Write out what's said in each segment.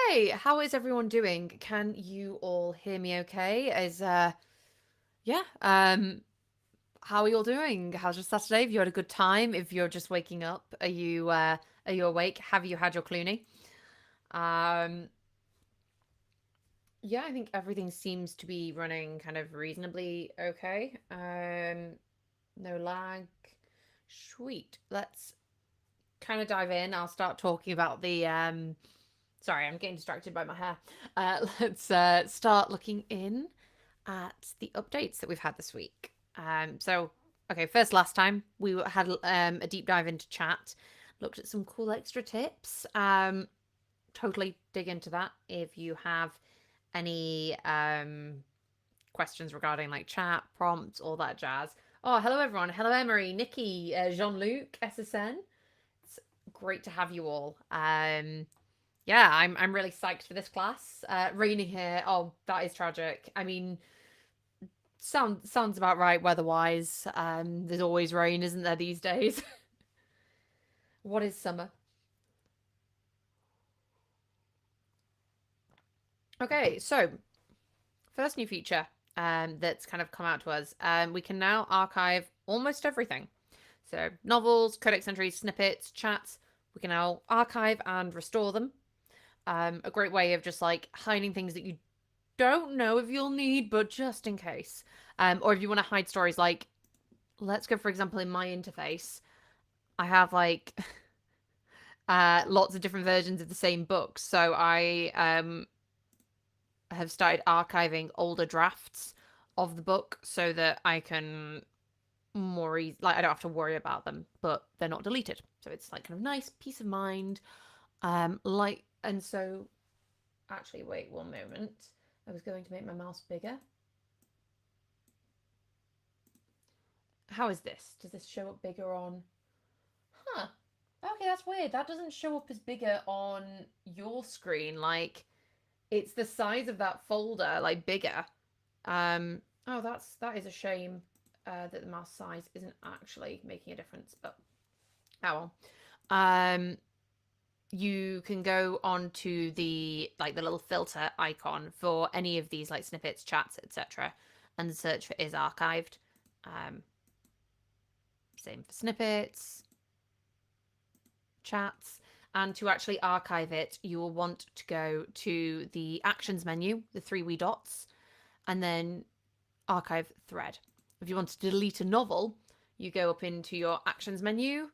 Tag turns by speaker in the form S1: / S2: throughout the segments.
S1: Okay, how is everyone doing? Can you all hear me okay? Yeah, how are you all doing? How's your Saturday? Have you had a good time? If you're just waking up, are you awake? Have you had your Clooney? Um yeah, I think everything seems to be running kind of reasonably okay. No lag. Sweet. Let's kind of dive in. I'll start talking about the sorry, I'm getting distracted by my hair. Let's start looking in at the updates that we've had this week. Okay, first, last time we had a deep dive into chat, looked at some cool extra tips. Totally dig into that if you have any questions regarding like chat, prompts, all that jazz. Oh, hello everyone. Hello Emery, Nikki, Jean-Luc, SSN. It's great to have you all. Yeah, I'm really psyched for this class. Raining here. Oh, that is tragic. I mean, sounds about right weather-wise. There's always rain, isn't there, these days? What is summer? Okay, so first new feature that's kind of come out to us. We can now archive almost everything. So novels, codex entries, snippets, chats. We can now archive and restore them. A great way of just like hiding things that you don't know if you'll need, but just in case. Or if you want to hide stories, like let's go for example in my interface, I have like lots of different versions of the same book. So I have started archiving older drafts of the book so that I can like I don't have to worry about them, but they're not deleted. So it's like kind of nice peace of mind. And so actually wait one moment. I was going to make my mouse bigger. How is this? Does this show up bigger on? Huh. Okay, that's weird. That doesn't show up as bigger on your screen. Like it's the size of that folder, like bigger. Oh, that is a shame. That the mouse size isn't actually making a difference. But oh well. You can go on to the like the little filter icon for any of these like snippets, chats, etc., and search for is archived. Um, Same for snippets, chats. And to actually archive it, you will want to go to the actions menu, the three wee dots, and then archive thread. If you want to delete a novel, you go up into your actions menu.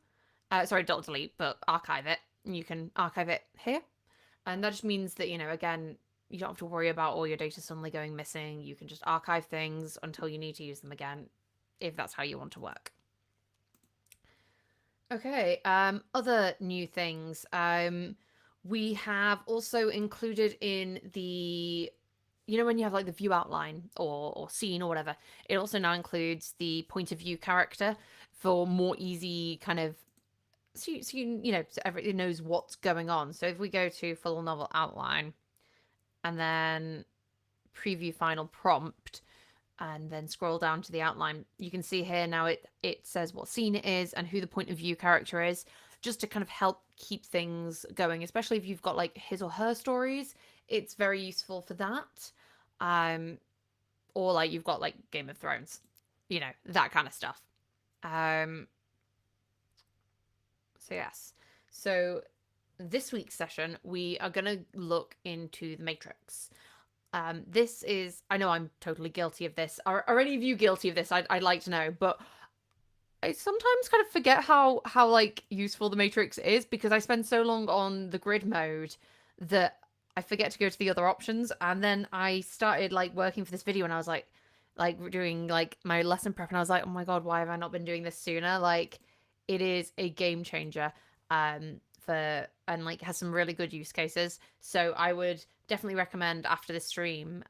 S1: Sorry, don't delete, but archive it. And you can archive it here. And that just means that, again, you don't have to worry about all your data suddenly going missing. You can just archive things until you need to use them again, if that's how you want to work. Okay, other new things. We have also included in the when you have like the view outline or scene or whatever, it also now includes the point of view character for more easy kind of so everybody knows what's going on. So if we go to full novel outline and then preview final prompt and then scroll down to the outline, you can see here now it says what scene it is and who the point of view character is, just to kind of help keep things going, especially if you've got like his or her stories. It's very useful for that. Or like you've got like Game of Thrones, that kind of stuff. Um, so yes. So this week's session, we are going to look into the Matrix. This is, I know I'm totally guilty of this. Are any of you guilty of this? I'd like to know, but I sometimes kind of forget how like useful the Matrix is because I spend so long on the grid mode that I forget to go to the other options. And then I started like working for this video and I was like doing like my lesson prep and I was like, oh my god, why have I not been doing this sooner? Like it is a game changer for and like has some really good use cases. So I would definitely recommend after this stream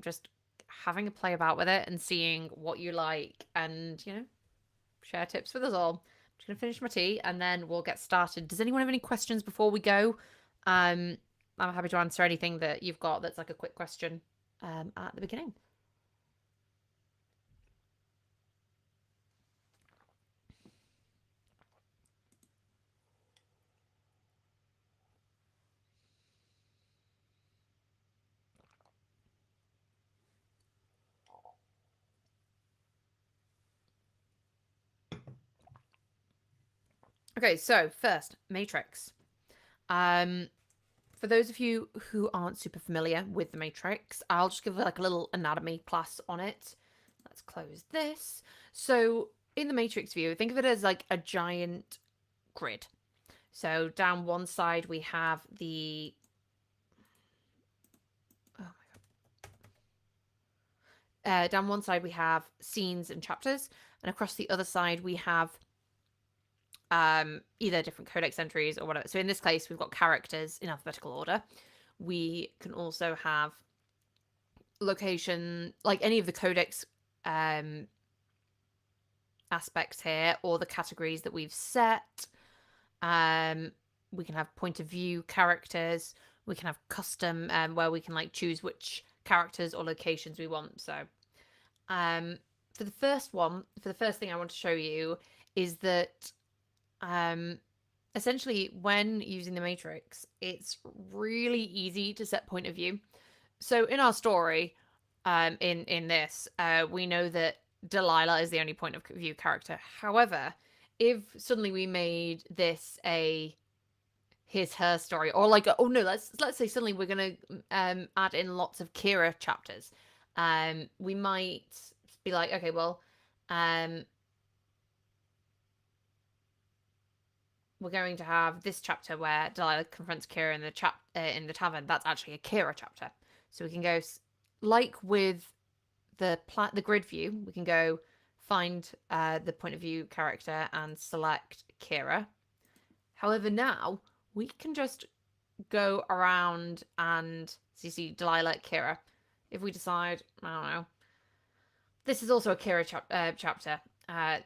S1: just having a play about with it and seeing what you like and share tips with us all. I'm just gonna finish my tea and then we'll get started. Does anyone have any questions before we go? I'm happy to answer anything that you've got that's like a quick question at the beginning. Okay, so first, Matrix. For those of you who aren't super familiar with the Matrix, I'll just give like a little anatomy class on it. Let's close this. So in the Matrix view, think of it as like a giant grid. So down one side we have the down one side we have scenes and chapters, and across the other side we have either different codex entries or whatever. So in this case, we've got characters in alphabetical order. We can also have location, like any of the codex aspects here, or the categories that we've set. We can have point of view characters. We can have custom, where we can like choose which characters or locations we want. So for the first thing I want to show you is that essentially when using the Matrix, it's really easy to set point of view. So in our story, in this, we know that Delilah is the only point of view character. However, if suddenly we made this a her story, or like let's say suddenly we're gonna add in lots of Kira chapters, we might be like, okay, well, we're going to have this chapter where Delilah confronts Kira in the tavern. That's actually a Kira chapter. So we can go like with the grid view. We can go find the point of view character and select Kira. However, now we can just go around and see Delilah, Kira. If we decide, I don't know, this is also a Kira chapter, and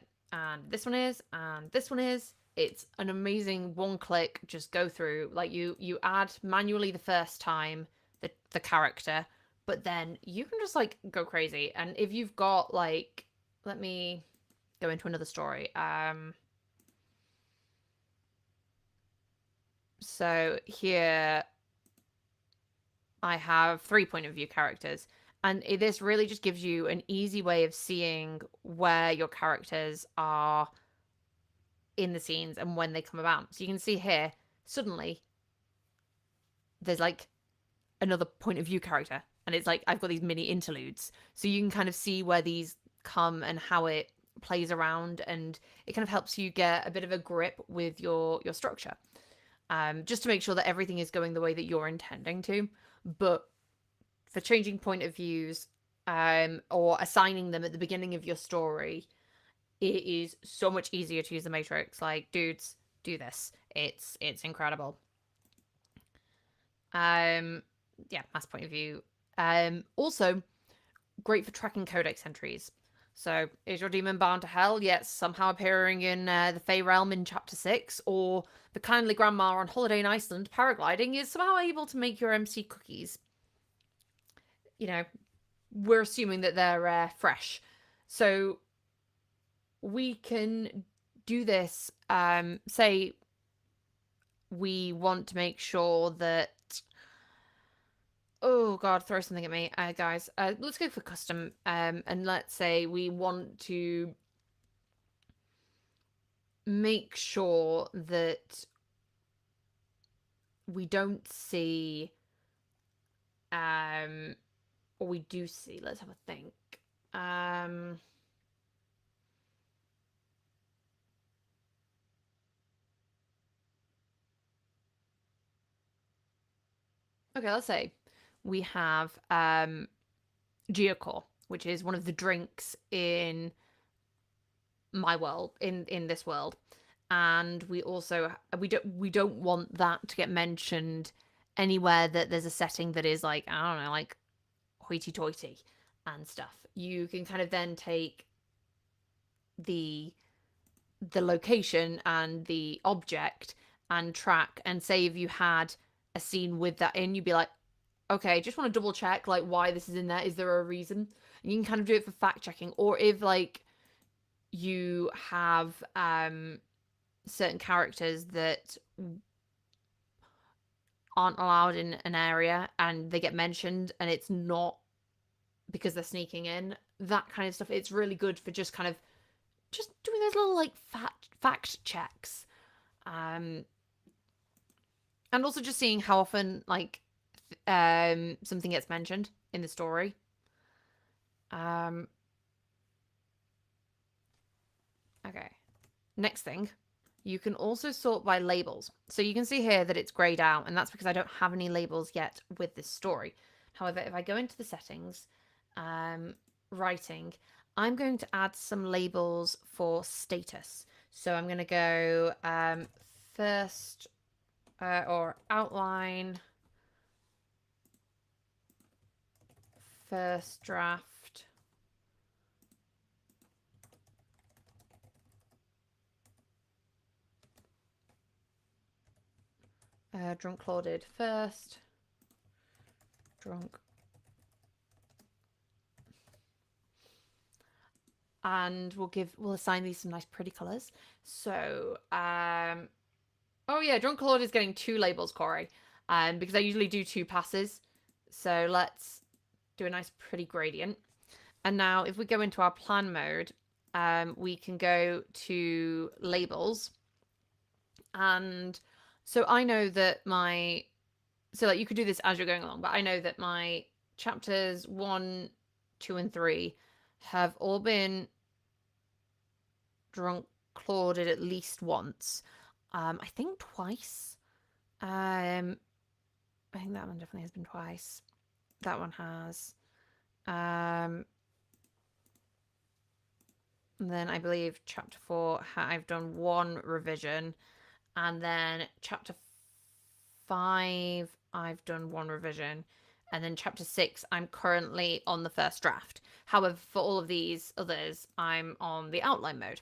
S1: this one is, and this one is. It's an amazing one click, just go through. Like you add manually the first time the character, but then you can just like go crazy. And if you've got like, let me go into another story. So here I have 3 point of view characters, and this really just gives you an easy way of seeing where your characters are in the scenes and when they come about. So you can see here, suddenly there's like another point of view character, and it's like I've got these mini interludes, so you can kind of see where these come and how it plays around, and it kind of helps you get a bit of a grip with your structure, just to make sure that everything is going the way that you're intending to. But for changing point of views, or assigning them at the beginning of your story, it is so much easier to use the Matrix. Like, dudes, do this. It's incredible. Yeah, mass point of view. Also great for tracking codex entries. So, is your demon bound to hell? Yes, somehow appearing in the Fey Realm in Chapter 6, or the kindly grandma on holiday in Iceland paragliding is somehow able to make your MC cookies. You know, we're assuming that they're fresh. So, we can do this, say we want to make sure that, oh god, throw something at me, guys. Let's go for custom, and let's say we want to make sure that we don't see, or we do see. Let's have a think. Okay, let's say we have Geocore, which is one of the drinks in my world, in this world, and we also we don't want that to get mentioned anywhere that there's a setting that is like, I don't know, like hoity-toity and stuff. You can kind of then take the location and the object and track, and say if you had a scene with that in, you'd be like, okay, just want to double check like why this is in there. Is there a reason? And you can kind of do it for fact checking, or if like you have certain characters that aren't allowed in an area and they get mentioned and it's not because they're sneaking in, that kind of stuff. It's really good for just kind of just doing those little like fact checks. And also just seeing how often like something gets mentioned in the story. Okay. Next thing, you can also sort by labels. So you can see here that it's grayed out, and that's because I don't have any labels yet with this story. However, if I go into the settings, writing, I'm going to add some labels for status. So I'm going to go first or outline, first draft, drunk Claudid first, drunk, and we'll assign these some nice pretty colors. So oh yeah, drunk Claude is getting 2 labels, Corey, because I usually do 2 passes. So let's do a nice pretty gradient. And now if we go into our plan mode, we can go to labels. And so I know that so like you could do this as you're going along, but I know that my chapters 1, 2, and 3 have all been drunk Clauded at least once. I think twice. I think that one definitely has been twice. That one has. And then I believe chapter 4, I've done 1 revision. And then chapter 5, I've done 1 revision. And then chapter 6, I'm currently on the first draft. However, for all of these others, I'm on the outline mode.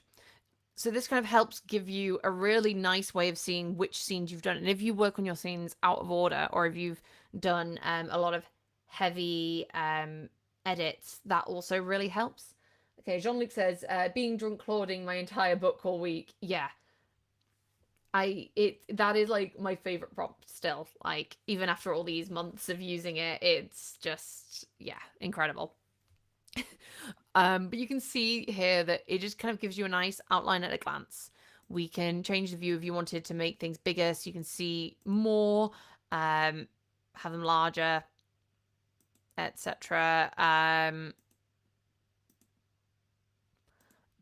S1: So this kind of helps give you a really nice way of seeing which scenes you've done. And if you work on your scenes out of order, or if you've done a lot of heavy edits, that also really helps. Okay, Jean-Luc says, being drunk Clauding my entire book all week. Yeah. That is like my favorite prompt still. Like, even after all these months of using it, it's just, yeah, incredible. But you can see here that it just kind of gives you a nice outline at a glance. We can change the view if you wanted to make things bigger so you can see more, have them larger, etc.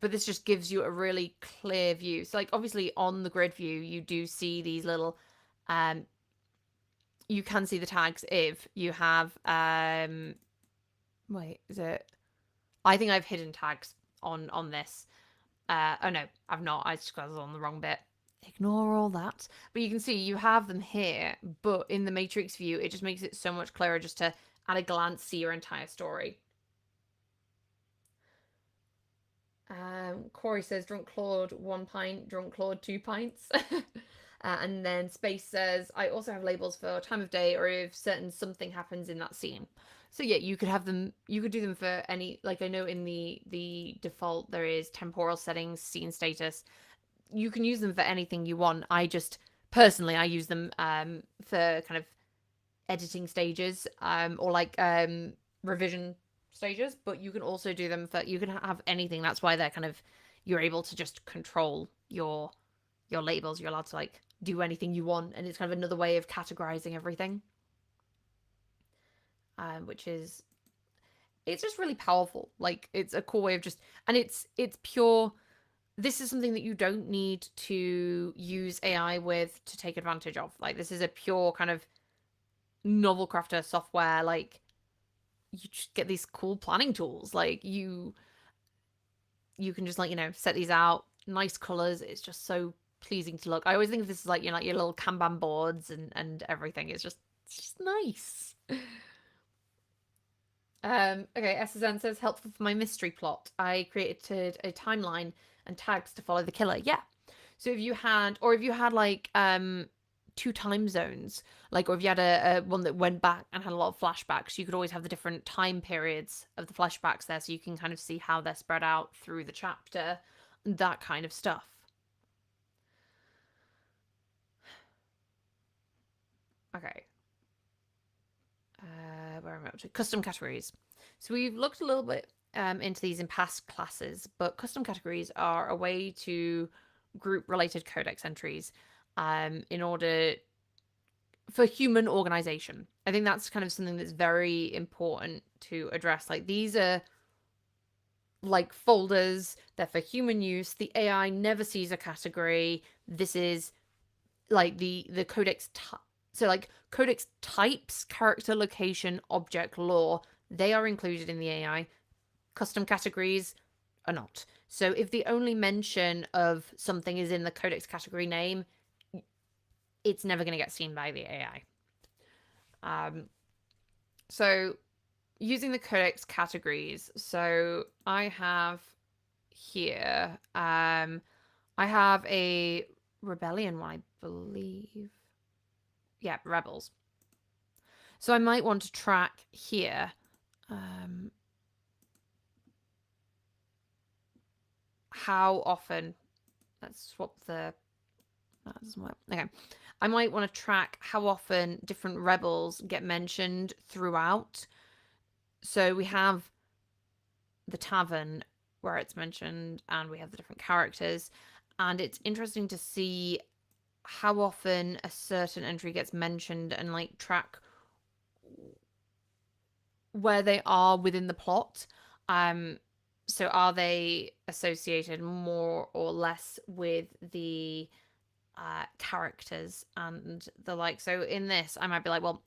S1: But this just gives you a really clear view. So like obviously on the grid view, you do see these little, you can see the tags if you have, wait, is it? I think I've hidden tags on this. Oh no, I've not. I just was on the wrong bit. Ignore all that. But you can see you have them here, but in the matrix view, it just makes it so much clearer just to, at a glance, see your entire story. Corey says, drunk Claude, 1 pint, drunk Claude, 2 pints. And then Space says, I also have labels for time of day or if certain something happens in that scene. So yeah, you could have them, you could do them for any, like I know in the default there is temporal settings, scene status. You can use them for anything you want. I just, personally, I use them for kind of editing stages or like revision stages, but you can also do them for, you can have anything. That's why they're kind of, you're able to just control your labels. You're allowed to like do anything you want, and it's kind of another way of categorizing everything, which is, it's just really powerful. Like it's a cool way of just, and it's pure, this is something that you don't need to use AI with to take advantage of. Like this is a pure kind of Novelcrafter software. Like you just get these cool planning tools. Like you can just like, you know, set these out, nice colors. It's just so pleasing to look. I always think of this as like, you know, like your little Kanban boards and everything. It's just nice. Okay, SSN says, helpful for my mystery plot. I created a timeline and tags to follow the killer. Yeah. So if you had like 2 time zones, like, or if you had a one that went back and had a lot of flashbacks, you could always have the different time periods of the flashbacks there, so you can kind of see how they're spread out through the chapter, and that kind of stuff. Okay. Where am I up to? Custom categories. So we've looked a little bit into these in past classes, but custom categories are a way to group related codex entries in order for human organization. I think that's kind of something that's very important to address. Like, these are like folders, they're for human use. The AI never sees a category. This is like the codex so like codex types, character, location, object, lore, they are included in the AI. Custom categories are not. So if the only mention of something is in the codex category name, it's never going to get seen by the AI. So using the codex categories, so I have here, I have a rebellion one, I believe. Yeah, rebels. So I might want to track here how often. Let's swap the. That doesn't work. Okay. I might want to track how often different rebels get mentioned throughout. So we have the tavern where it's mentioned, and we have the different characters. And it's interesting to see how often a certain entry gets mentioned and like track where they are within the plot. So are they associated more or less with the characters and the like? So in this, I might be like, well,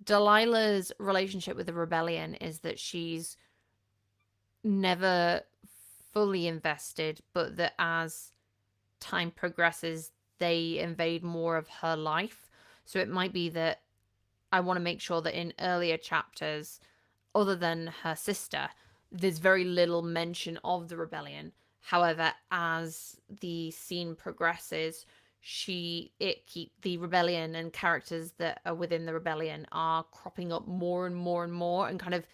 S1: Delilah's relationship with the rebellion is that she's never fully invested, but that as time progresses, they invade more of her life. So it might be that I want to make sure that in earlier chapters, other than her sister, there's very little mention of the rebellion. However, as the scene progresses, the rebellion and characters that are within the rebellion are cropping up more and more and more, and kind of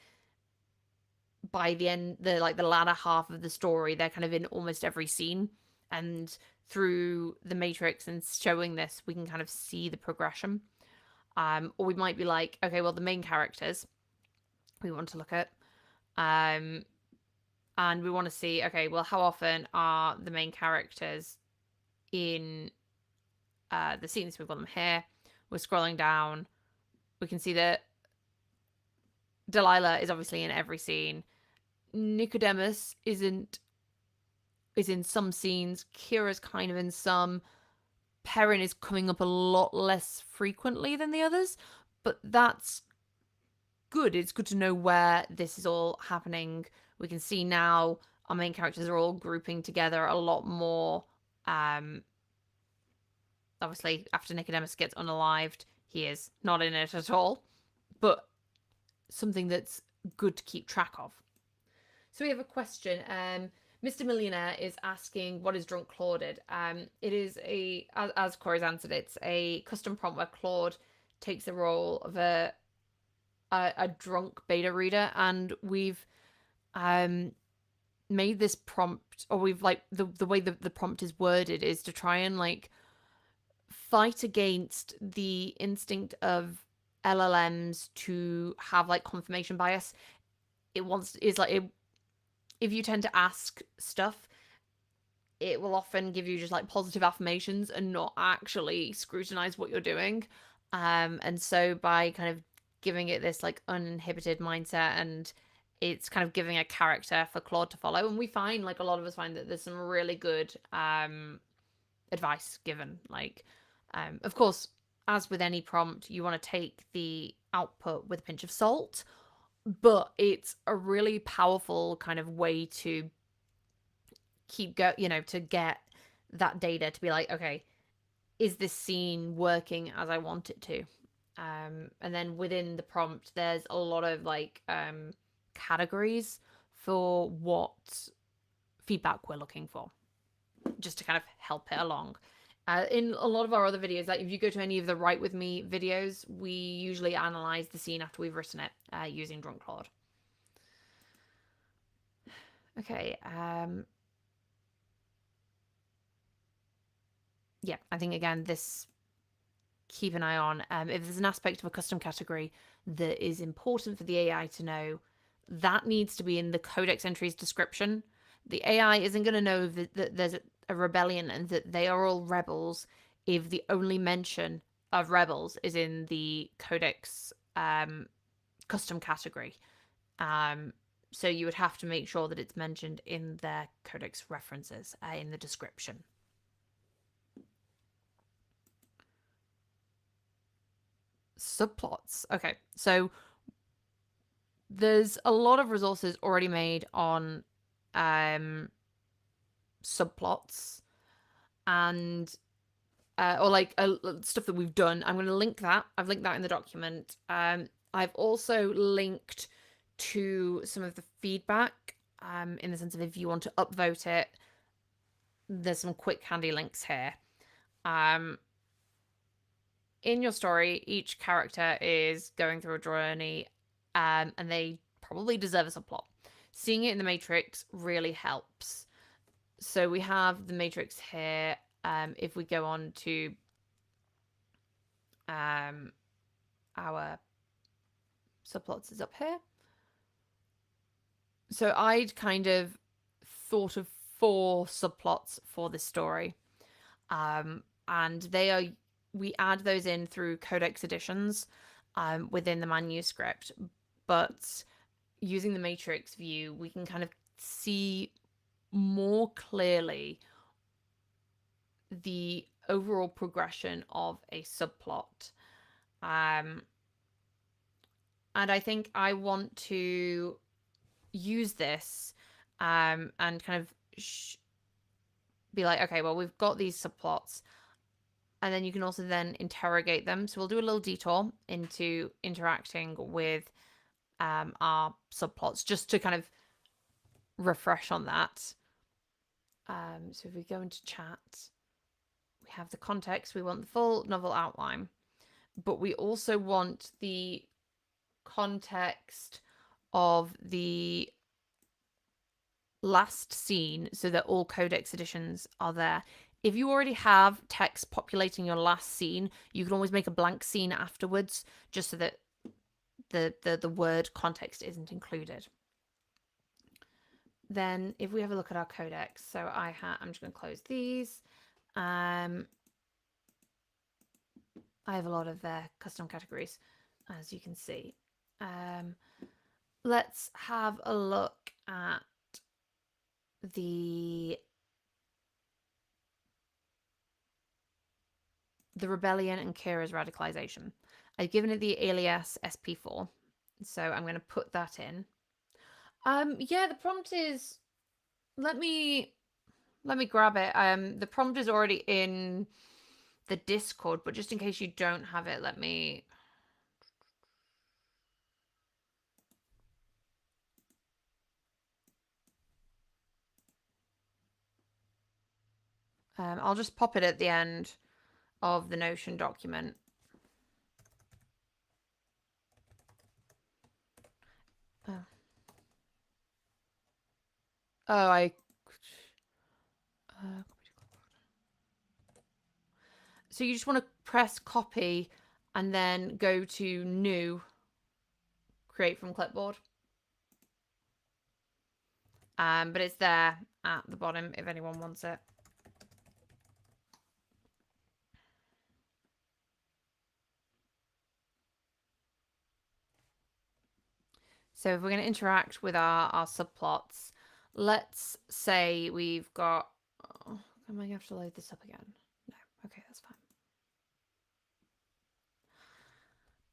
S1: by the end, the latter half of the story, they're kind of in almost every scene. And through the Matrix and showing this, we can kind of see the progression. Or we might be like, okay, well, the main characters we want to look at, and we want to see, okay, well, how often are the main characters in the scenes? We've got them here. We're scrolling down. We can see that Delilah is obviously in every scene. Nicodemus is in some scenes. Kira's kind of in some. Perrin is coming up a lot less frequently than the others, but that's good. It's good to know where this is all happening. We can see now our main characters are all grouping together a lot more. Obviously, after Nicodemus gets unalived, he is not in it at all, but something that's good to keep track of. So we have a question. Mr. Millionaire is asking, what is Drunk Clauded? It is as Corey's answered, it's a custom prompt where Claude takes the role of a drunk beta reader, and we've made this prompt, or we've like the way the prompt is worded is to try and like fight against the instinct of LLMs to have like confirmation bias. If you tend to ask stuff, it will often give you just like positive affirmations and not actually scrutinize what you're doing. And so by kind of giving it this like uninhibited mindset, and it's kind of giving a character for Claude to follow. And we find, like, a lot of us find that there's some really good advice given. Like, of course, as with any prompt, you want to take the output with a pinch of salt, but it's a really powerful kind of way to to get that data to be like, okay, is this scene working as I want it to? And then within the prompt, there's a lot of like categories for what feedback we're looking for, just to kind of help it along. In a lot of our other videos, like if you go to any of the Write With Me videos, we usually analyze the scene after we've written it using Drunk Claude. Okay. Yeah, I think, again, this, keep an eye on. If there's an aspect of a custom category that is important for the AI to know, that needs to be in the codex entry's description. The AI isn't going to know that there's a rebellion and that they are all rebels if the only mention of rebels is in the Codex custom category. So you would have to make sure that it's mentioned in their Codex references in the description. Subplots. Okay, so there's a lot of resources already made on subplots and or like stuff that we've done. I'm going to link that. I've linked that in the document. I've also linked to some of the feedback in the sense of if you want to upvote it, there's some quick handy links here. In your story, each character is going through a journey and they probably deserve a subplot. Seeing it in the Matrix really helps. So we have the Matrix here. If we go on to our subplots is up here. So I'd kind of thought of 4 subplots for this story. And we add those in through Codex editions within the manuscript. But using the Matrix view, we can kind of see more clearly the overall progression of a subplot. And I think I want to use this and kind of be like, okay, well, we've got these subplots. And then you can also then interrogate them. So we'll do a little detour into interacting with our subplots just to kind of refresh on that. So if we go into chat, we have the context. We want the full novel outline, but we also want the context of the last scene so that all Codex editions are there. If you already have text populating your last scene, you can always make a blank scene afterwards just so that the word context isn't included. Then if we have a look at our Codex, so I'm just going to close these. I have a lot of custom categories, as you can see. Let's have a look at the rebellion and Kira's radicalization. I've given it the alias SP4, so I'm going to put that in. Yeah, the prompt is. Let me grab it. The prompt is already in the Discord, but just in case you don't have it, let me. I'll just pop it at the end of the Notion document. So you just want to press copy and then go to new, create from clipboard. But it's there at the bottom if anyone wants it. So if we're going to interact with our subplots, let's say we've got. Oh, am I going to have to load this up again? No. Okay, that's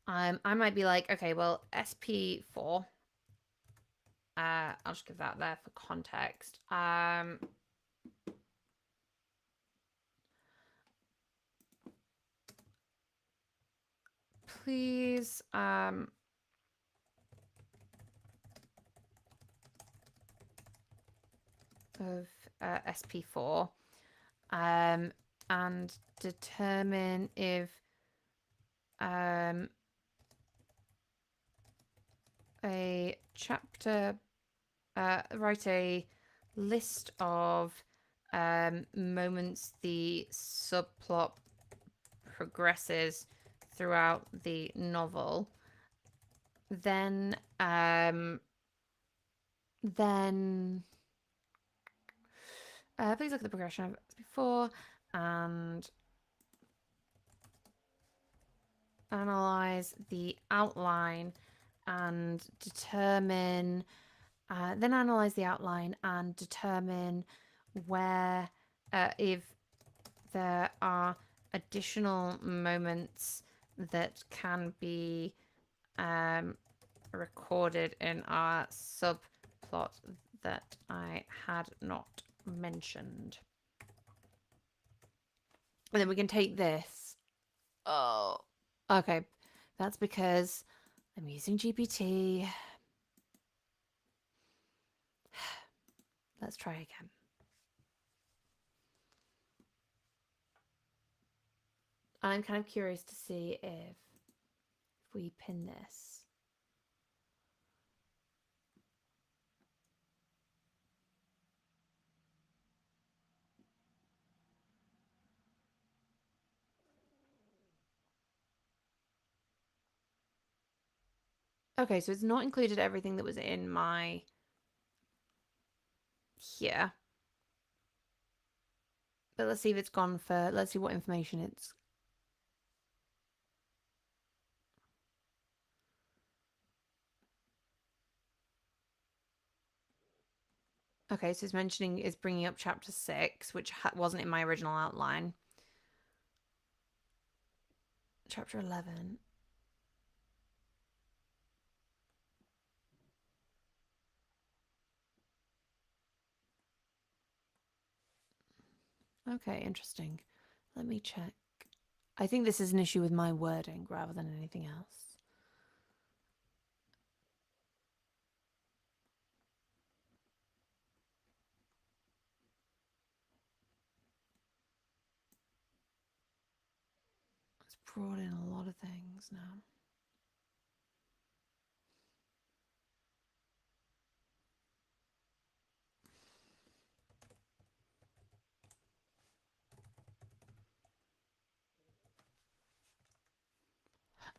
S1: fine. I might be like, okay, well, SP4. I'll just give that there for context. Please, of SP4 and determine if a chapter write a list of moments the subplot progresses throughout the novel, then Please look at the progression of before and analyze the outline and determine, then analyze the outline and determine where, if there are additional moments that can be recorded in our subplot that I had not mentioned. And then we can take this. Oh, okay. That's because I'm using GPT. Let's try again. I'm kind of curious to see if we pin this. Okay, so it's not included everything that was in my here. But let's see if it's gone for, let's see what information it's. Okay, so it's mentioning, it's bringing up chapter 6, which wasn't in my original outline. Chapter 11. Okay, interesting. Let me check. I think this is an issue with my wording rather than anything else. It's brought in a lot of things now.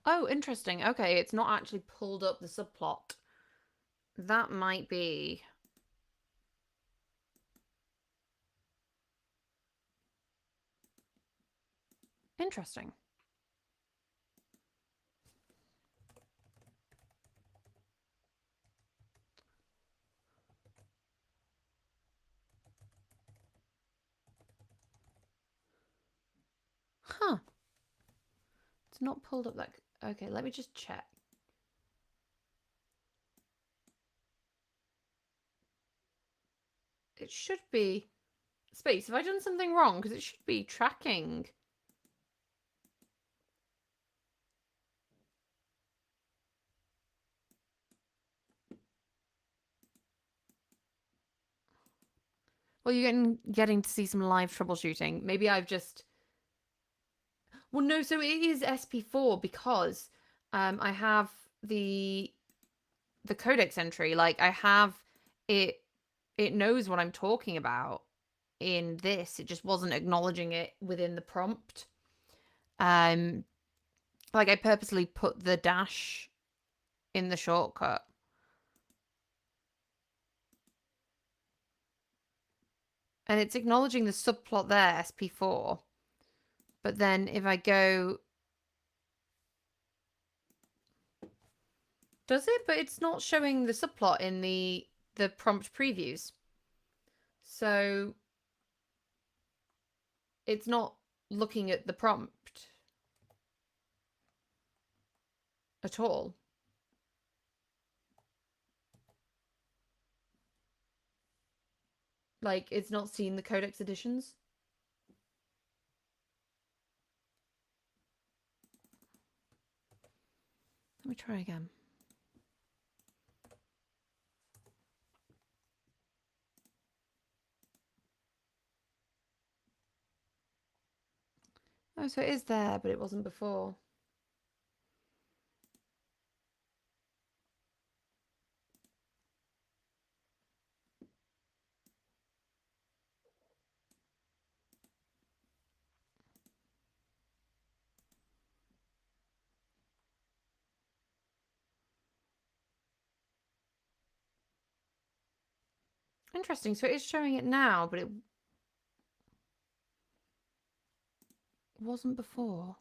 S1: Oh, interesting. Okay, it's not actually pulled up the subplot. That might be... interesting. Huh. It's not pulled up like... Okay, let me just check. It should be... Space, have I done something wrong? Because it should be tracking. Well, you're getting to see some live troubleshooting. Maybe I've just... Well, no, so it is SP4 because I have the Codex entry. Like, I have it... It knows what I'm talking about in this. It just wasn't acknowledging it within the prompt. Like, I purposely put the dash in the shortcut. And it's acknowledging the subplot there, SP4. But then if I go... Does it? But it's not showing the subplot in the prompt previews. So it's not looking at the prompt at all. Like, it's not seen the Codex editions. Let me try again. Oh, so it is there, but it wasn't before. Interesting. So it is showing it now, but it wasn't before.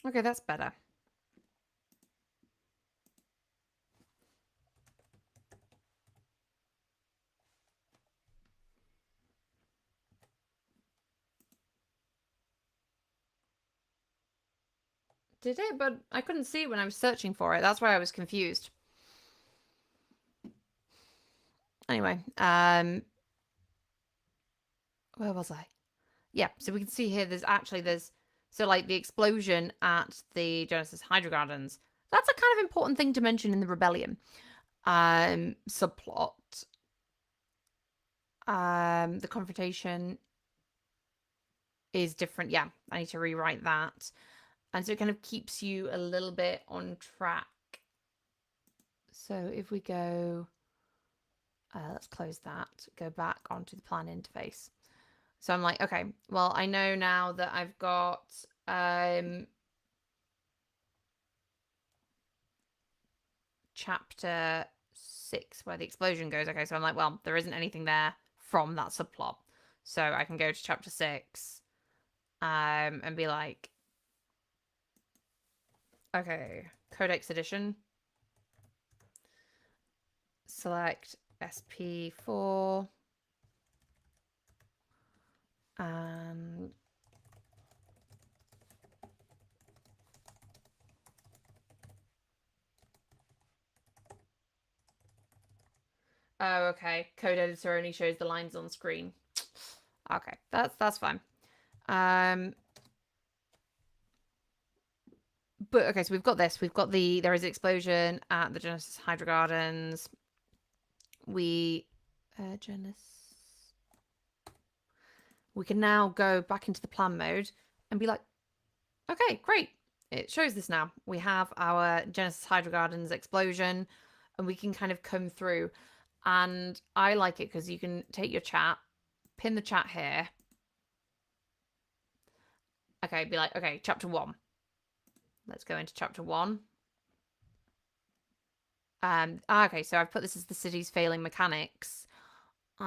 S1: Okay, that's better. Did it? But I couldn't see it when I was searching for it. That's why I was confused. Anyway, where was I? Yeah, so we can see here there's so like the explosion at the Genesis Hydro Gardens. That's a kind of important thing to mention in the rebellion subplot. The confrontation is different. Yeah, I need to rewrite that. And so it kind of keeps you a little bit on track. So if we go, let's close that, go back onto the plan interface. So I'm like, okay, well, I know now that I've got chapter 6 where the explosion goes. Okay, so I'm like, well, there isn't anything there from that subplot. So I can go to chapter 6 and be like, okay, Codex edition. Select SP4 and oh, okay. Code editor only shows the lines on screen. Okay, that's fine. But okay, so we've got this. We've got there is an explosion at the Genesis Hydro Gardens. We we can now go back into the plan mode and be like, okay, great. It shows this now. We have our Genesis Hydro Gardens explosion, and we can kind of come through. And I like it because you can take your chat, pin the chat here. Okay, be like, okay, chapter 1. Let's go into chapter 1. Okay, so I've put this as the city's failing mechanics. So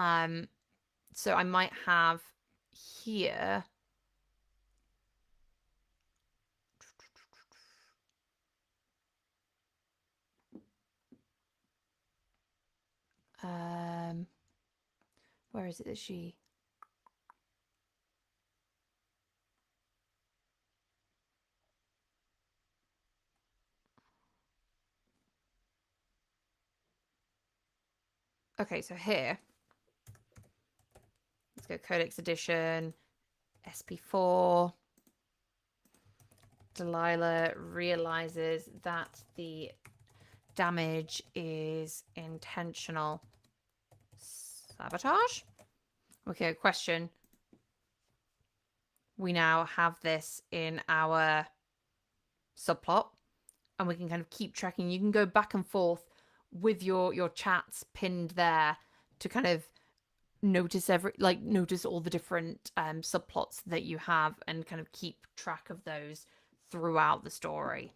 S1: I might have here. Where is it that she? Okay, so here. Let's go Codex Edition, SP4. Delilah realizes that the damage is intentional sabotage. Okay, question. We now have this in our subplot, and we can kind of keep tracking. You can go back and forth with your chats pinned there to kind of notice notice all the different subplots that you have and kind of keep track of those throughout the story.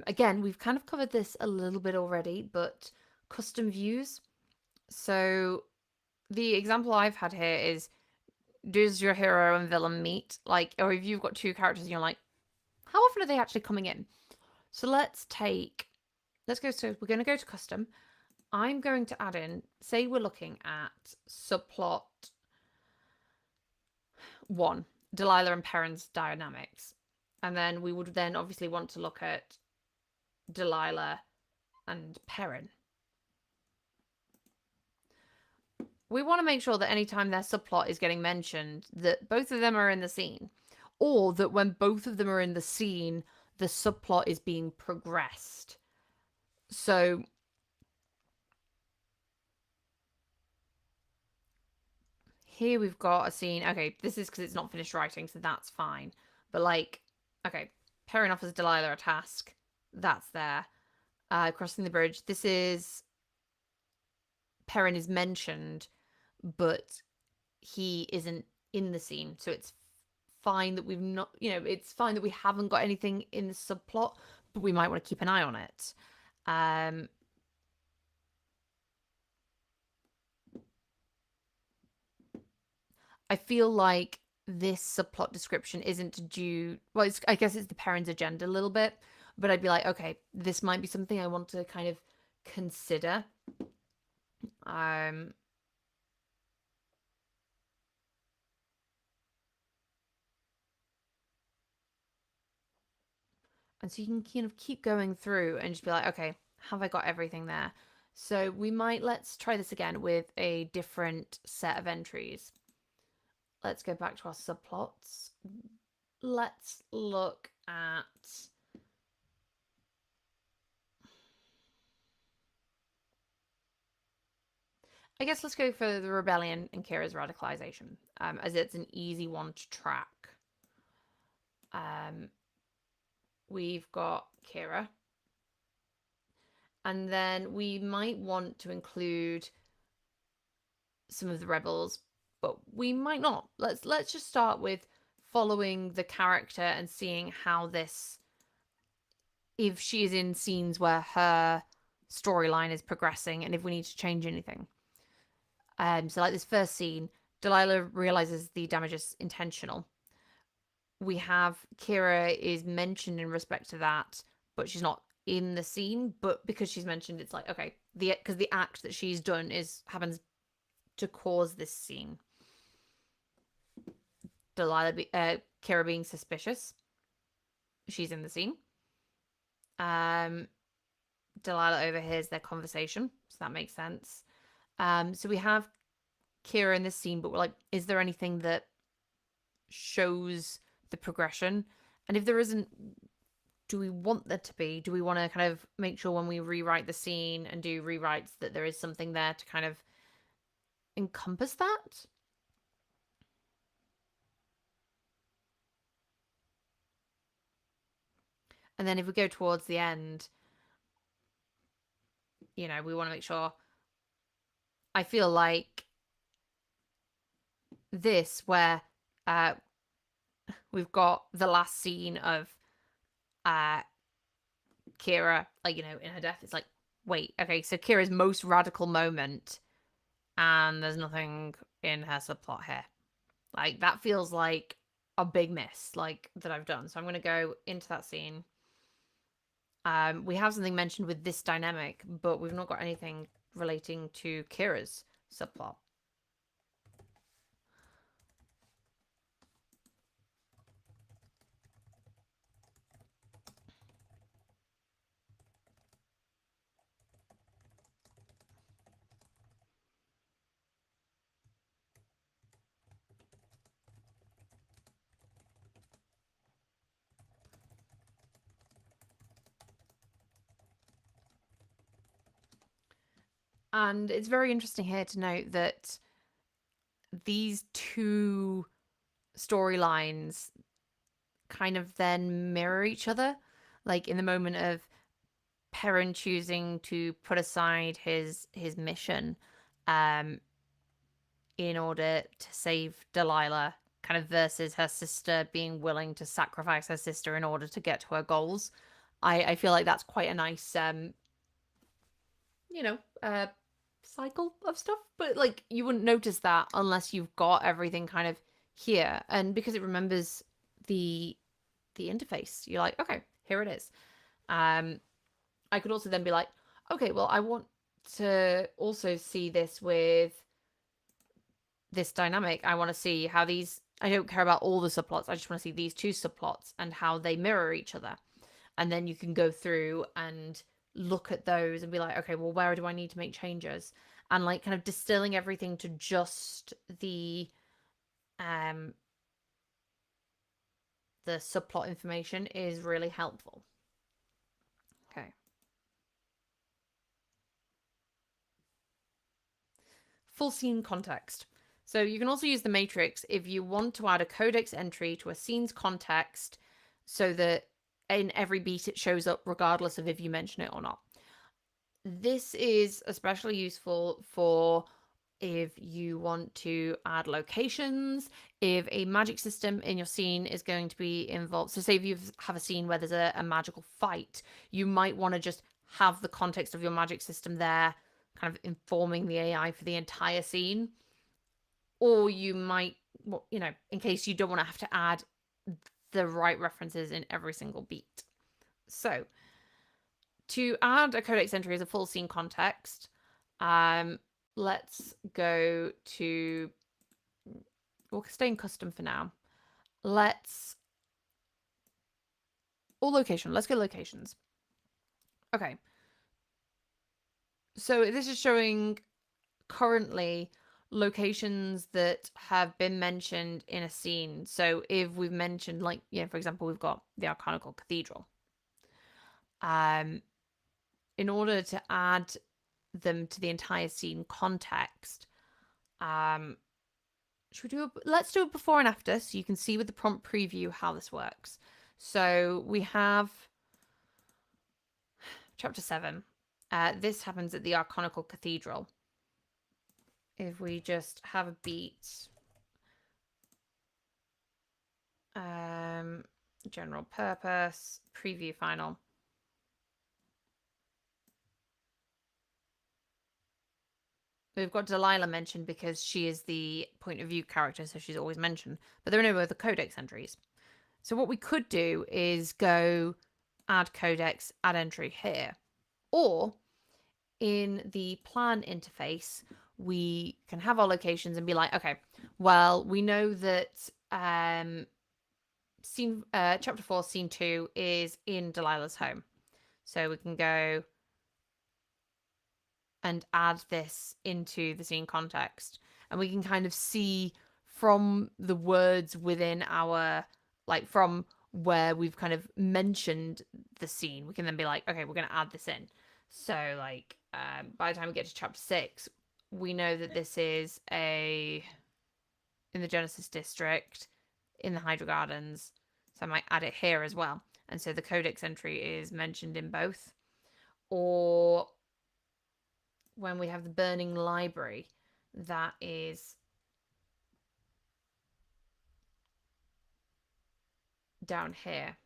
S1: Again, we've kind of covered this a little bit already, but custom views. So the example I've had here is, does your hero and villain meet? Like, or if you've got two characters and you're like, how often are they actually coming in? So let's go to, we're going to go to custom. I'm going to add in, say we're looking at subplot 1, Delilah and Perrin's dynamics. And then we would then obviously want to look at Delilah and Perrin. We want to make sure that anytime their subplot is getting mentioned, that both of them are in the scene. or that when both of them are in the scene, the subplot is being progressed. So here we've got a scene. Okay, this is because it's not finished writing, so that's fine. But like, okay, Perrin offers Delilah a task. That's there. Crossing the bridge. This is Perrin is mentioned, but he isn't in the scene, so it's fine that we've not, it's fine that we haven't got anything in the subplot, but we might want to keep an eye on it. I feel like this subplot description isn't due. Well, I guess it's the Perrin's agenda a little bit, but I'd be like, okay, this might be something I want to kind of consider. And so you can kind of keep going through and just be like, okay, have I got everything there? So let's try this again with a different set of entries. Let's go back to our subplots. Let's look at... I guess let's go for the rebellion and Kira's radicalization, as it's an easy one to track. We've got Kira. And then we might want to include some of the rebels, but we might not. Let's just start with following the character and seeing how this, if she is in scenes where her storyline is progressing and if we need to change anything. So like this first scene, Delilah realizes the damage is intentional. We have Kira is mentioned in respect to that, but she's not in the scene. But because she's mentioned, it's like, okay, because the act that she's done happens to cause this scene. Kira being suspicious. She's in the scene. Delilah overhears their conversation, so that makes sense. So we have Kira in this scene, but we're like, is there anything that shows the progression? And if there isn't, do we want there to be? Do we want to kind of make sure when we rewrite the scene and do rewrites that there is something there to kind of encompass that? And then if we go towards the end, we want to make sure. I feel like this, where we've got the last scene of Kira, like, in her death, it's like, wait, okay, so Kira's most radical moment, and there's nothing in her subplot here. Like, that feels like a big miss, like, that I've done. So I'm going to go into that scene. We have something mentioned with this dynamic, but we've not got anything relating to Kira's subplot. And it's very interesting here to note that these two storylines kind of then mirror each other. Like, in the moment of Perrin choosing to put aside his mission in order to save Delilah, kind of versus her sister being willing to sacrifice her sister in order to get to her goals. I feel like that's quite a nice cycle of stuff, but like, you wouldn't notice that unless you've got everything kind of here. And because it remembers the interface, you're like, okay, here it is. I could also then be like, okay, well, I want to also see this with this dynamic. I want to see how these, I don't care about all the subplots, I just want to see these two subplots and how they mirror each other. And then you can go through and look at those and be like, okay, well, where do I need to make changes? And like, kind of distilling everything to just the the subplot information is really helpful. Okay. Full scene context. So you can also use the matrix if you want to add a codex entry to a scene's context so that in every beat it shows up regardless of if you mention it or not. This is especially useful for if you want to add locations, if a magic system in your scene is going to be involved. So say if you have a scene where there's a magical fight, you might want to just have the context of your magic system there, kind of informing the AI for the entire scene. Or you might, you know, in case you don't want to have to add the right references in every single beat. So to add a codex entry as a full scene context, let's go to, we'll stay in custom for now. Let's go locations. Okay. So this is showing currently locations that have been mentioned in a scene. So if we've mentioned, like, yeah, for example, we've got the Arcanical Cathedral. In order to add them to the entire scene context, let's do it before and after so you can see with the prompt preview how this works. So we have chapter 7. This happens at the Arcanical Cathedral. If we just have a beat, general purpose, preview final. We've got Delilah mentioned because she is the point of view character, so she's always mentioned. But there are no other codex entries. So what we could do is go add codex, add entry here. Or in the plan interface, we can have our locations and be like, okay, well, we know that scene chapter 4, scene 2 is in Delilah's home. So we can go and add this into the scene context. And we can kind of see from the words within our, like, from where we've kind of mentioned the scene, we can then be like, okay, we're going to add this in. So, like, by the time we get to chapter 6, we know that this is in the Genesis district, in the Hydra Gardens. So I might add it here as well. And so the codex entry is mentioned in both. Or when we have the burning library, that is down here.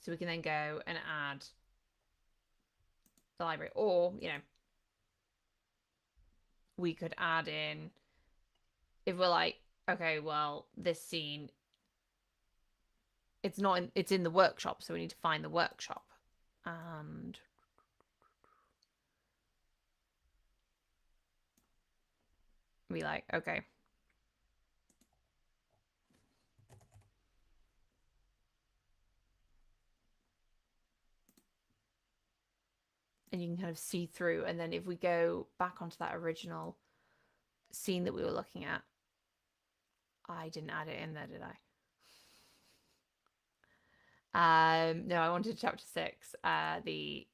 S1: So we can then go and add the library. Or, you know, we could add in, if we're like, okay, well, this scene, it's in the workshop, so we need to find the workshop. And be like, okay. And you can kind of see through. And then if we go back onto that original scene that we were looking at, I didn't add it in there, did I? No, I wanted chapter 6, the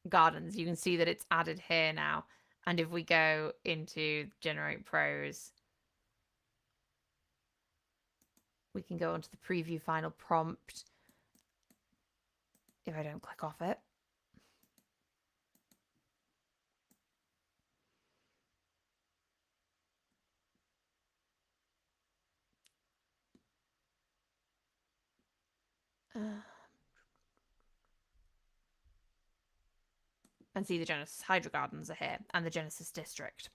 S1: gardens. You can see that it's added here now. And if we go into generate prose, we can go onto the preview final prompt. If I don't click off it. And see the Genesis Hydra Gardens are here and the Genesis District.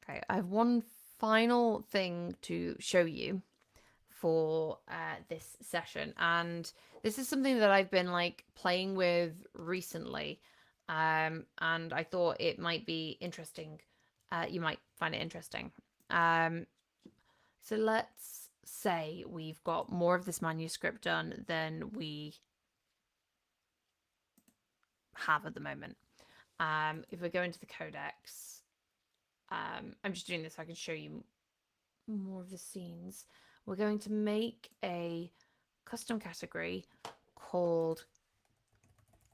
S1: Okay, I have one final thing to show you for this session, and this is something that I've been like playing with recently, and I thought it might be interesting. You might find it interesting. So let's say we've got more of this manuscript done than we have at the moment. If we go into the Codex, I'm just doing this so I can show you more of the scenes. We're going to make a custom category called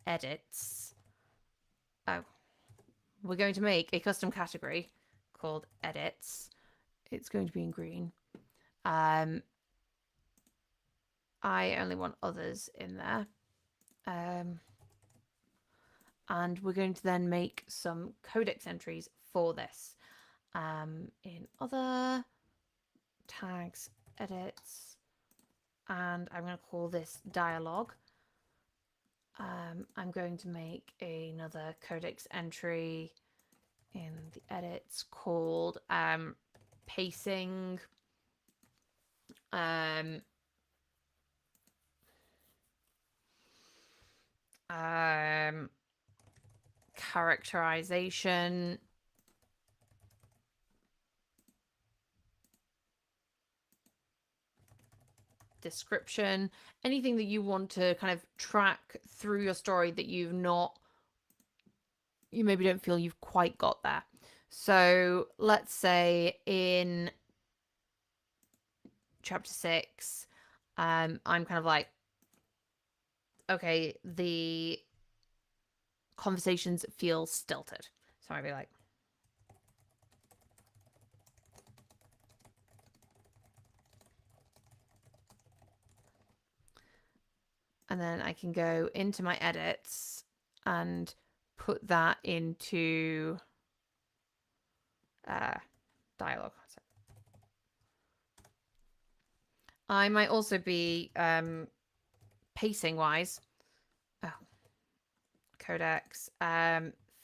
S1: edits. Oh, we're going to make a custom category called edits. It's going to be in green. I only want others in there. And we're going to then make some Codex entries for this. In other tags, edits, and I'm going to call this dialogue. I'm going to make another Codex entry in the edits called pacing. Characterization. Description, anything that you want to kind of track through your story that you maybe don't feel you've quite got there. So let's say in chapter 6, I'm kind of like, okay, the conversations feel stilted. So I'd be like, and then I can go into my edits and put that into dialogue. I might also be pacing wise. Oh, Codex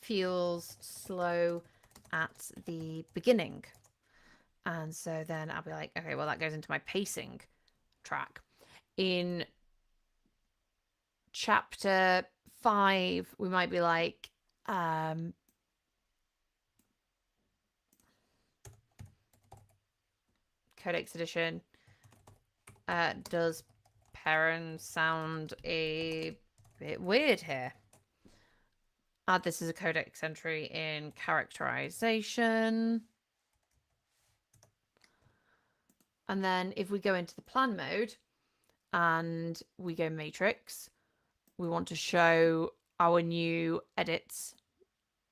S1: feels slow at the beginning. And so then I'll be like, okay, well, that goes into my pacing track. In chapter 5, we might be like, Codex edition. Does Perrin sound a bit weird here? Add this as a Codex entry in characterization. And then if we go into the plan mode and we go matrix, we want to show our new edits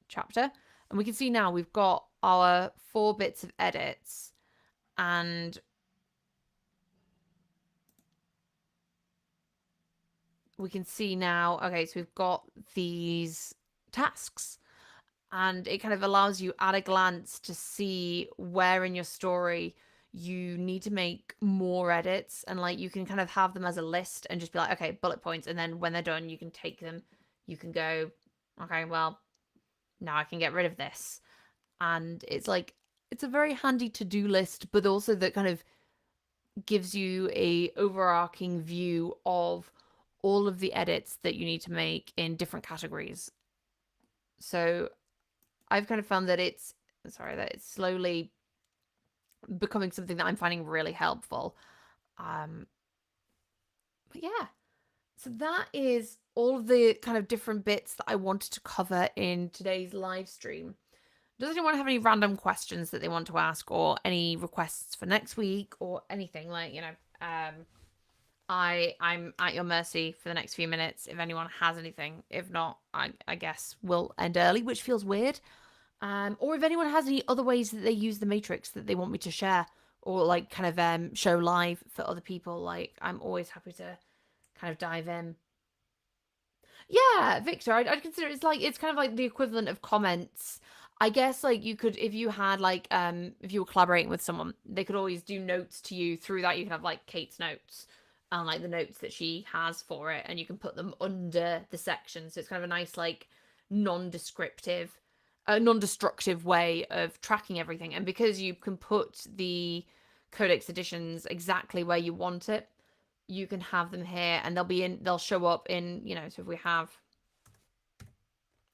S1: chapter. And we can see now we've got our 4 bits of edits, and we can see now, okay, so we've got these tasks, and it kind of allows you at a glance to see where in your story you need to make more edits, and like you can kind of have them as a list and just be like, okay, bullet points, and then when they're done you can take them, you can go, okay, well, now I can get rid of this. And it's like, it's a very handy to-do list, but also that kind of gives you a overarching view of all of the edits that you need to make in different categories. So I've kind of found that it's slowly becoming something that I'm finding really helpful. But yeah, so that is all of the kind of different bits that I wanted to cover in today's live stream. Does anyone have any random questions that they want to ask, or any requests for next week, or anything? Like, you know, I'm at your mercy for the next few minutes if anyone has anything. If not, I guess we'll end early, which feels weird. Or if anyone has any other ways that they use the Matrix that they want me to share, or like kind of show live for other people, like I'm always happy to kind of dive in. Yeah, Victor, I'd consider it's kind of like the equivalent of comments. I guess like you could, if you had like if you were collaborating with someone, they could always do notes to you through that. You can have like Kate's notes and like the notes that she has for it, and you can put them under the section. So it's kind of a nice like non-destructive way of tracking everything. And because you can put the Codex editions exactly where you want it, you can have them here, and they'll show up in, you know, so if we have,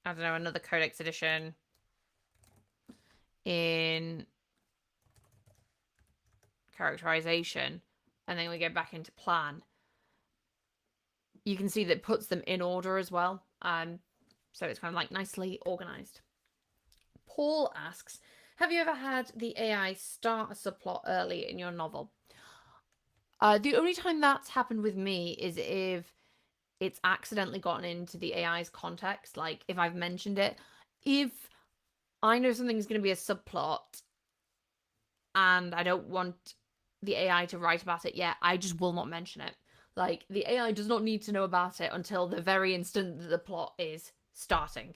S1: I don't know, another Codex edition in characterization, and then we go back into plan, you can see that it puts them in order as well. So it's kind of like nicely organized. Paul asks, have you ever had the AI start a subplot early in your novel? The only time that's happened with me is if it's accidentally gotten into the AI's context, like if I've mentioned it. If I know something's going to be a subplot and I don't want the AI to write about it yet, I just will not mention it. Like, the AI does not need to know about it until the very instant that the plot is starting.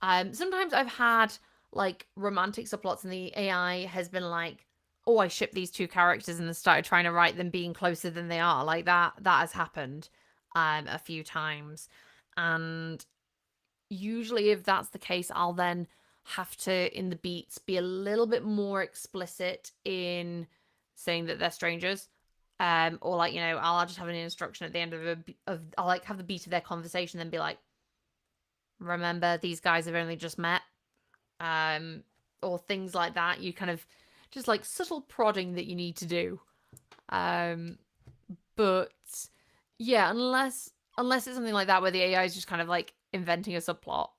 S1: Sometimes I've had, like, romantic subplots and the AI has been like, oh, I ship these two characters and then started trying to write them being closer than they are. Like, that has happened a few times. And usually if that's the case, I'll then have to, in the beats, be a little bit more explicit in saying that they're strangers. Or like, I'll just have an instruction at the end I'll like have the beat of their conversation, then be like, remember, these guys have only just met. Or things like that. You kind of just like subtle prodding that you need to do. But yeah, unless it's something like that where the AI is just kind of like inventing a subplot,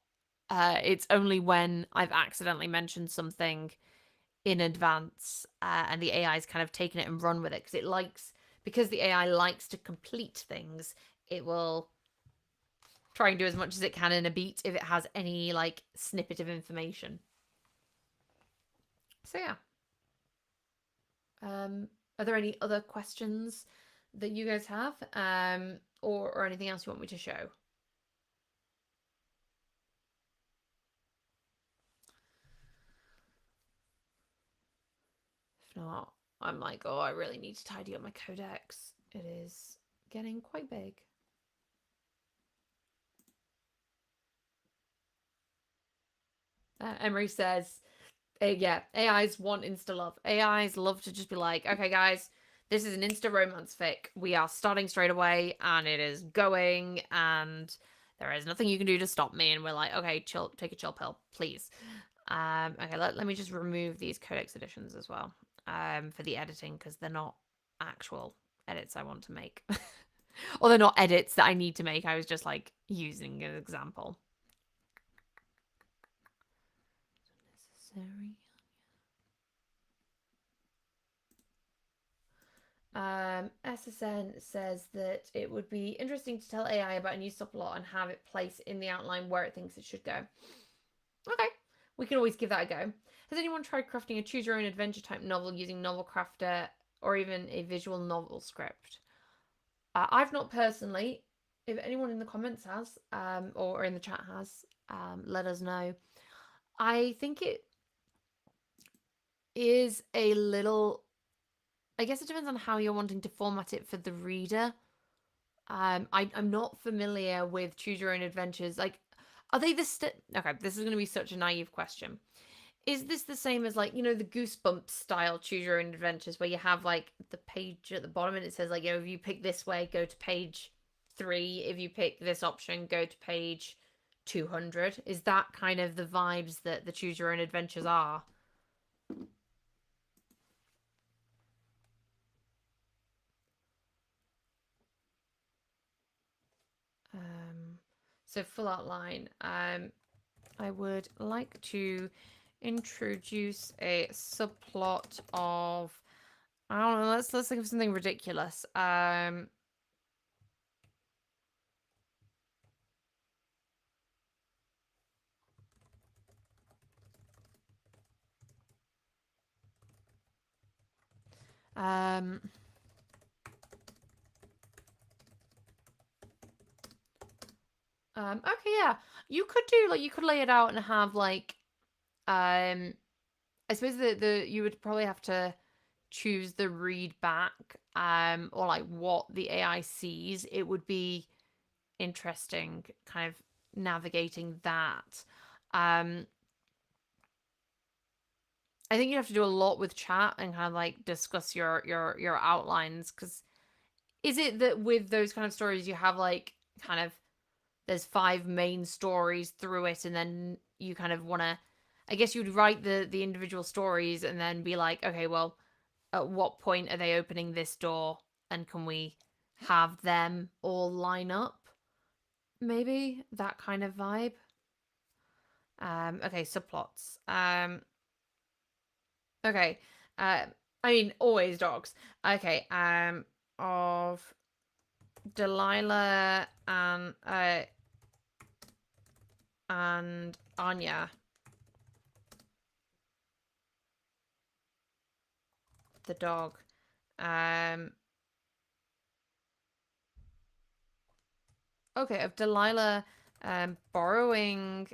S1: it's only when I've accidentally mentioned something in advance and the AI's kind of taken it and run with it because the AI likes to complete things. It will try and do as much as it can in a beat if it has any like snippet of information. So yeah. Are there any other questions that you guys have, or anything else you want me to show? If not, I'm like, oh, I really need to tidy up my codex. It is getting quite big. Emery says, yeah, AIs want insta love. AIs love to just be like, okay, guys, this is an insta romance fic. We are starting straight away, and it is going, and there is nothing you can do to stop me. And we're like, okay, chill, take a chill pill, please. Okay, let me just remove these codex editions as well, for the editing, because they're not actual edits I want to make. Or they're not edits that I need to make. I was just like using an example. Necessary. SSN says that it would be interesting to tell AI about a new subplot and have it place in the outline where it thinks it should go. Okay, we can always give that a go. Has anyone tried crafting a choose your own adventure type novel using Novelcrafter or even a visual novel script? I've not personally. If anyone in the comments has, or in the chat has, let us know. I think it is a little. I guess it depends on how you're wanting to format it for the reader. I'm not familiar with choose your own adventures. Like, are they okay, this is going to be such a naive question. Is this the same as, like, the Goosebumps style choose your own adventures where you have like the page at the bottom and it says like, if you pick this way, go to page 3. If you pick this option, go to page 200. Is that kind of the vibes that the choose your own adventures are? So full outline. I would like to introduce a subplot of, I don't know, let's think of something ridiculous. Okay, yeah. You could do, like, you could lay it out and have like, I suppose the you would probably have to choose the read back, or like what the AI sees. It would be interesting kind of navigating that. I think you have to do a lot with chat and kind of like discuss your outlines, because is it that with those kind of stories you have like kind of there's 5 main stories through it, and then you kind of want to, I guess you'd write the individual stories and then be like, okay, well, at what point are they opening this door, and can we have them all line up? Maybe that kind of vibe. Okay, subplots. Okay. I mean, always dogs. Okay. Of Delilah and Anya, the dog. Um. Okay, of Delilah, borrowing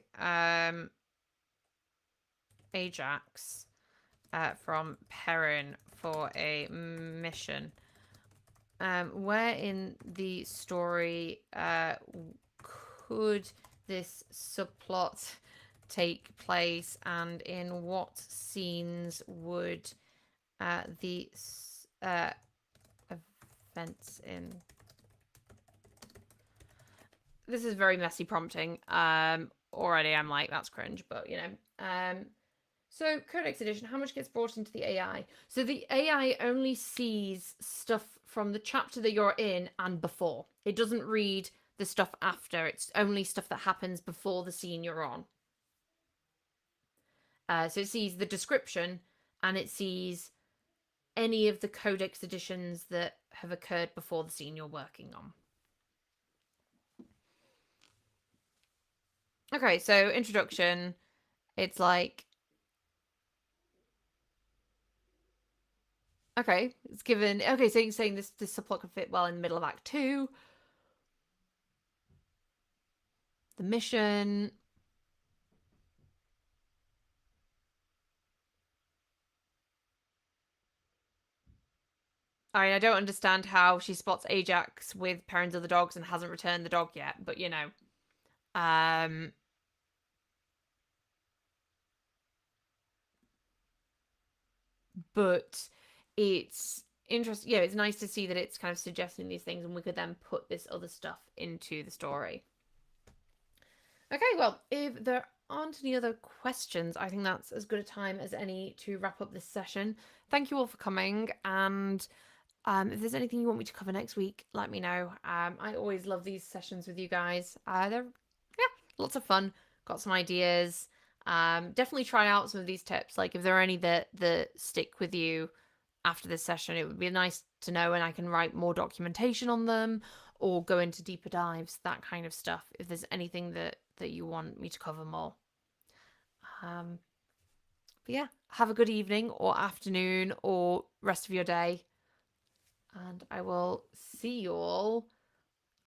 S1: Ajax, from Perrin for a mission. Where in the story could this subplot take place, and in what scenes would the events in? This is very messy prompting. Already I'm like, that's cringe, but you know. So Codex edition, how much gets brought into the AI? So the AI only sees stuff from the chapter that you're in and before. It doesn't read the stuff after. It's only stuff that happens before the scene you're on. So it sees the description, and it sees any of the Codex editions that have occurred before the scene you're working on. Okay, so introduction. It's like, okay, it's given. Okay, so you're saying this subplot could fit well in the middle of Act 2. The mission. I don't understand how she spots Ajax with parents of the dogs and hasn't returned the dog yet, but you know. Um but it's interesting. Yeah, it's nice to see that it's kind of suggesting these things, and we could then put this other stuff into the story. Okay, well, if there aren't any other questions, I think that's as good a time as any to wrap up this session. Thank you all for coming, and if there's anything you want me to cover next week, let me know. I always love these sessions with you guys. They're, yeah, lots of fun. Got some ideas. Definitely try out some of these tips. Like if there are any that stick with you after this session, it would be nice to know, and I can write more documentation on them or go into deeper dives, that kind of stuff. If there's anything that you want me to cover more. Um, but yeah, have a good evening or afternoon or rest of your day, and I will see you all